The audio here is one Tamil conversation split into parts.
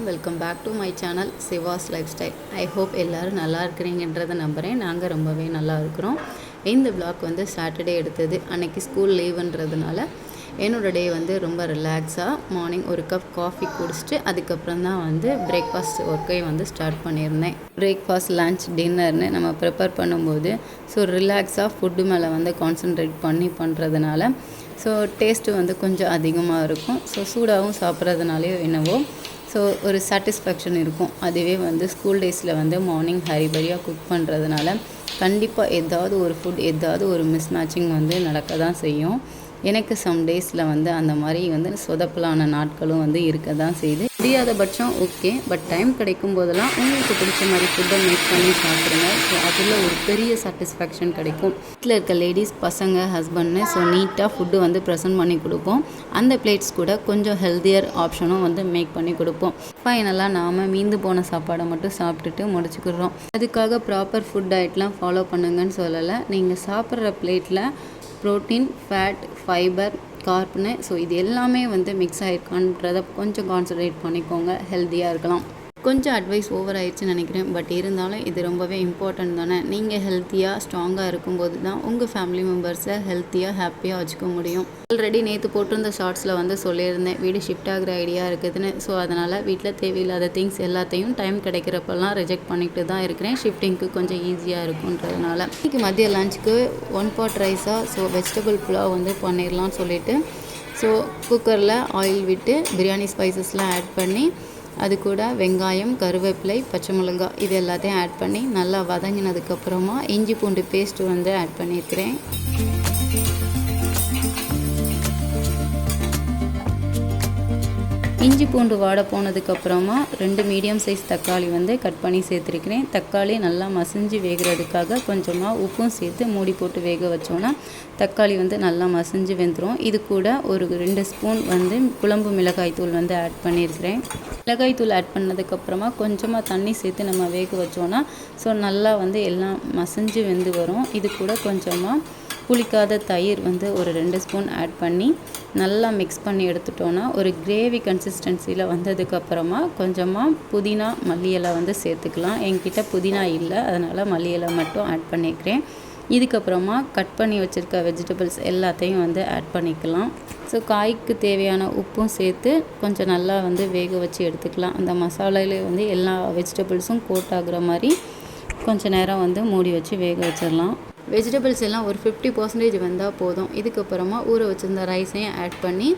Welcome back to my channel Siva's lifestyle. I hope எல்லோரும் நல்லா இருக்கிறீங்கன்றதை நம்புகிறேன். நாங்கள் ரொம்பவே நல்லா இருக்கிறோம். இந்த vlog வந்து சாட்டர்டே எடுத்தது. அன்றைக்கி ஸ்கூல் லீவுன்றதுனால என்னோடய டே வந்து ரொம்ப ரிலாக்ஸாக மார்னிங் ஒரு கப் காஃபி குடிச்சிட்டு அதுக்கப்புறம் தான் வந்து பிரேக்ஃபாஸ்ட் ஒர்க்கை வந்து ஸ்டார்ட் பண்ணியிருந்தேன். பிரேக்ஃபாஸ்ட், லன்ச், டின்னர்னு நம்ம ப்ரிப்பேர் பண்ணும்போது ரிலாக்ஸாக ஃபுட்டு மேலே வந்து கான்சன்ட்ரேட் பண்ணி பண்ணுறதுனால டேஸ்ட்டு வந்து கொஞ்சம் அதிகமாக இருக்கும். சூடாகவும் சாப்பிட்றதுனாலையோ என்னவோ ஒரு சாட்டிஸ்ஃபேக்ஷன் இருக்கும். அதுவே வந்து ஸ்கூல் டேஸில் வந்து மார்னிங் ஹரிபரியாக குக் பண்ணுறதுனால கண்டிப்பாக ஏதாவது ஒரு ஃபுட் ஏதாவது ஒரு மிஸ் மேட்சிங் வந்து நடக்க தான் செய்யும். எனக்கு சம் டேஸில் வந்து அந்த மாதிரி வந்து சொதப்பலான நாட்களும் வந்து இருக்க தான் செய்யுது. முடியாத பட்சம் ஓகே, பட் டைம் கிடைக்கும் போதெல்லாம் உங்களுக்கு பிடிச்ச மாதிரி ஃபுட்டை மேக் பண்ணி சாப்பிடுங்க. அதில் ஒரு பெரிய சாட்டிஸ்ஃபேக்ஷன் கிடைக்கும். வீட்டில் இருக்க லேடிஸ், பசங்க, ஹஸ்பண்ட்னு நீட்டாக ஃபுட்டு வந்து ப்ரெசென்ட் பண்ணி கொடுப்போம். அந்த பிளேட்ஸ் கூட கொஞ்சம் ஹெல்த்தியர் ஆப்ஷனும் வந்து மேக் பண்ணி கொடுப்போம். ஃபைனலாக நாம் மீந்து போன சாப்பாடை மட்டும் சாப்பிட்டுட்டு முடிச்சுக்கிறோம். அதுக்காக ப்ராப்பர் ஃபுட் டயட்லாம் ஃபாலோ பண்ணுங்கன்னு சொல்லலை. நீங்கள் சாப்பிட்ற பிளேட்டில் ப்ரோட்டீன், ஃபேட், ஃபைபர், கார்ப்னு இது எல்லாமே வந்து மிக்ஸ் ஆகிருக்கான்றதை கொஞ்சம் கான்சன்ட்ரேட் பண்ணிக்கோங்க. ஹெல்த்தியாக இருக்கலாம். கொஞ்சம் அட்வைஸ் ஓவர் ஆயிடுச்சுன்னு நினைக்கிறேன். பட் இருந்தாலும் இது ரொம்பவே இம்பார்ட்டன்ட் தானே. நீங்கள் ஹெல்த்தியாக ஸ்ட்ராங்காக இருக்கும்போது தான் உங்கள் ஃபேமிலி மெம்பர்ஸை ஹெல்த்தியாக ஹாப்பியாக வச்சுக்க முடியும். ஆல்ரெடி நேற்று போட்டிருந்த ஷார்ட்ஸில் வந்து சொல்லியிருந்தேன் வீடு ஷிஃப்ட் ஆகிற ஐடியா இருக்குதுன்னு. அதனால் வீட்டில் தேவையில்லாத திங்ஸ் எல்லாத்தையும் டைம் கிடைக்கிறப்பெல்லாம் ரிஜெக்ட் பண்ணிட்டு தான் இருக்கிறேன். ஷிஃப்டிங்க்கு கொஞ்சம் ஈஸியாக இருக்குன்றதுனால இன்றைக்கி மதிய லஞ்சுக்கு 1 pot ரைஸாக வெஜிடபிள் புலாவ் வந்து பண்ணிடலாம்னு சொல்லிவிட்டு குக்கரில் ஆயில் விட்டு பிரியாணி ஸ்பைசஸ்லாம் ஆட் பண்ணி அது கூட வெங்காயம், கருவேப்பிலை, பச்சை மிளகாய் இது எல்லாத்தையும் ஆட் பண்ணி நல்லா வதங்கினதுக்கப்புறமா இஞ்சி பூண்டு பேஸ்ட்டு வந்து ஆட் பண்ணியிருக்கிறேன். இஞ்சி பூண்டு வாட போனதுக்கப்புறமா 2 மீடியம் சைஸ் தக்காளி வந்து கட் பண்ணி சேர்த்துருக்கிறேன். தக்காளி நல்லா மசிஞ்சு வேகிறதுக்காக கொஞ்சமாக உப்பும் சேர்த்து மூடி போட்டு வேக வச்சோன்னா தக்காளி வந்து நல்லா மசிஞ்சு வெந்துடும். இது கூட ஒரு 2 ஸ்பூன் வந்து குழம்பு மிளகாய்த்தூள் வந்து ஆட் பண்ணியிருக்கிறேன். மிளகாய்த்தூள் ஆட் பண்ணதுக்கப்புறமா கொஞ்சமாக தண்ணி சேர்த்து நம்ம வேக வச்சோன்னா நல்லா வந்து எல்லாம் மசிஞ்சு வெந்து வரும். இது கூட கொஞ்சமாக புளிக்காத தயிர் வந்து ஒரு 2 ஸ்பூன் ஆட் பண்ணி நல்லா மிக்ஸ் பண்ணி எடுத்துட்டோன்னா ஒரு கிரேவி கன்சிஸ்டன்சியில் வந்ததுக்கப்புறமா கொஞ்சமாக புதினா, மல்லி இலை வந்து சேர்த்துக்கலாம். என்கிட்ட புதினா இல்லை, அதனால் மல்லி இலை மட்டும் ஆட் பண்ணிக்கிறேன். இதுக்கப்புறமா கட் பண்ணி வச்சுருக்க வெஜிடபிள்ஸ் எல்லாத்தையும் வந்து ஆட் பண்ணிக்கலாம். காய்க்கு தேவையான உப்பும் சேர்த்து கொஞ்சம் நல்லா வந்து வேக வச்சு எடுத்துக்கலாம். அந்த மசாலாவிலே வந்து எல்லா வெஜிடபிள்ஸும் கோட் ஆகுற மாதிரி கொஞ்சம் நேரம் வந்து மூடி வச்சு வேக வச்சிடலாம். வெஜிடபிள்ஸ் எல்லாம் ஒரு 50% வெந்தால் போதும். இதுக்கப்புறமா ஊற வச்சுருந்த ரைஸையும் ஆட் பண்ணி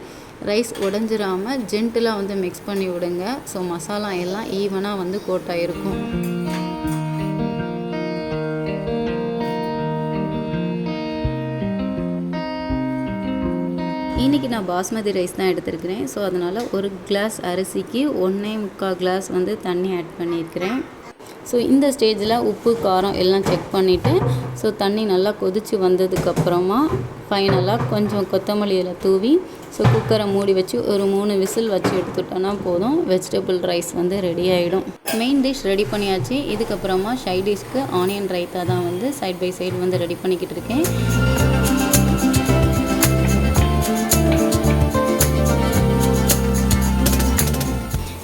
ரைஸ் உடஞ்சிராமல் ஜென்டிலாக வந்து மிக்ஸ் பண்ணி விடுங்க. மசாலா எல்லாம் ஈவனாக வந்து கோட்டாக இருக்கும். இன்றைக்கி நான் பாஸ்மதி ரைஸ் தான் எடுத்துருக்கிறேன். அதனால் ஒரு கிளாஸ் அரிசிக்கு 1.25 கிளாஸ் வந்து தண்ணி ஆட் பண்ணியிருக்கிறேன். இந்த ஸ்டேஜில் உப்பு, காரம் எல்லாம் செக் பண்ணிவிட்டு தண்ணி நல்லா கொதித்து வந்ததுக்கப்புறமா ஃபைனலாக கொஞ்சம் கொத்தமல்லி இலை தூவி குக்கரை மூடி வச்சு ஒரு 3 விசில் வச்சு எடுத்துட்டோன்னா போதும். வெஜிடபிள் ரைஸ் வந்து ரெடி ஆகிடும். மெயின் டிஷ் ரெடி பண்ணியாச்சு. இதுக்கப்புறமா சைட் டிஷ்க்கு ஆனியன் ரைத்தா தான் வந்து சைட் பை சைடு வந்து ரெடி பண்ணிக்கிட்டு இருக்கேன்.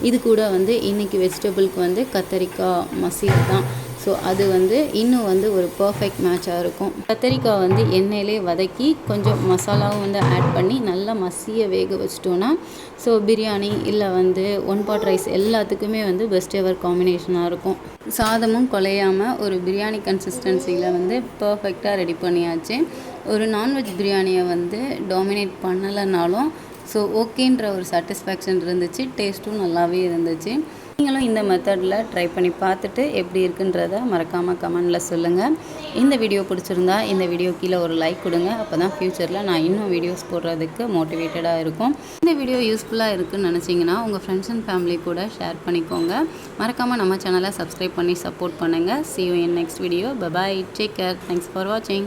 இது கூட வந்து இன்றைக்கி வெஜிடபிளுக்கு வந்து கத்தரிக்காய் மசியல் தான். அது வந்து இன்னும் வந்து ஒரு பர்ஃபெக்ட் மேட்சாக இருக்கும். கத்தரிக்காய் வந்து எண்ணெயிலே வதக்கி கொஞ்சம் மசாலாவும் வந்து ஆட் பண்ணி நல்லா மசிய வேக வச்சிட்டோன்னா பிரியாணி இல்லை வந்து 1 pot ரைஸ் எல்லாத்துக்குமே வந்து பெஸ்ட் எவர் காம்பினேஷனாக இருக்கும். சாதமும் குலையாமல் ஒரு பிரியாணி கன்சிஸ்டன்சியில் வந்து பர்ஃபெக்டாக ரெடி பண்ணியாச்சு. ஒரு நான்வெஜ் பிரியாணியை வந்து டாமினேட் பண்ணலைனாலும் ஓகேன்ற ஒரு சாட்டிஸ்ஃபேக்ஷன் இருந்துச்சு. டேஸ்ட்டும் நல்லாவே இருந்துச்சு. நீங்களும் இந்த மெத்தடில் ட்ரை பண்ணி பார்த்துட்டு எப்படி இருக்குன்றதை மறக்காமல் கமெண்டில் சொல்லுங்கள். இந்த வீடியோ பிடிச்சிருந்தா இந்த வீடியோ கீழே ஒரு லைக் கொடுங்க. அப்போ தான் ஃப்யூச்சரில் நான் இன்னும் வீடியோஸ் போடுறதுக்கு மோட்டிவேட்டடாக இருக்கும். இந்த வீடியோ யூஸ்ஃபுல்லாக இருக்குதுன்னு நினச்சிங்கன்னா உங்கள் ஃப்ரெண்ட்ஸ் அண்ட் ஃபேமிலி கூட ஷேர் பண்ணிக்கோங்க. மறக்காமல் நம்ம சேனலை சப்ஸ்கிரைப் பண்ணி சப்போர்ட் பண்ணுங்கள். See you in next video. Bye bye. Take care. Thanks for watching.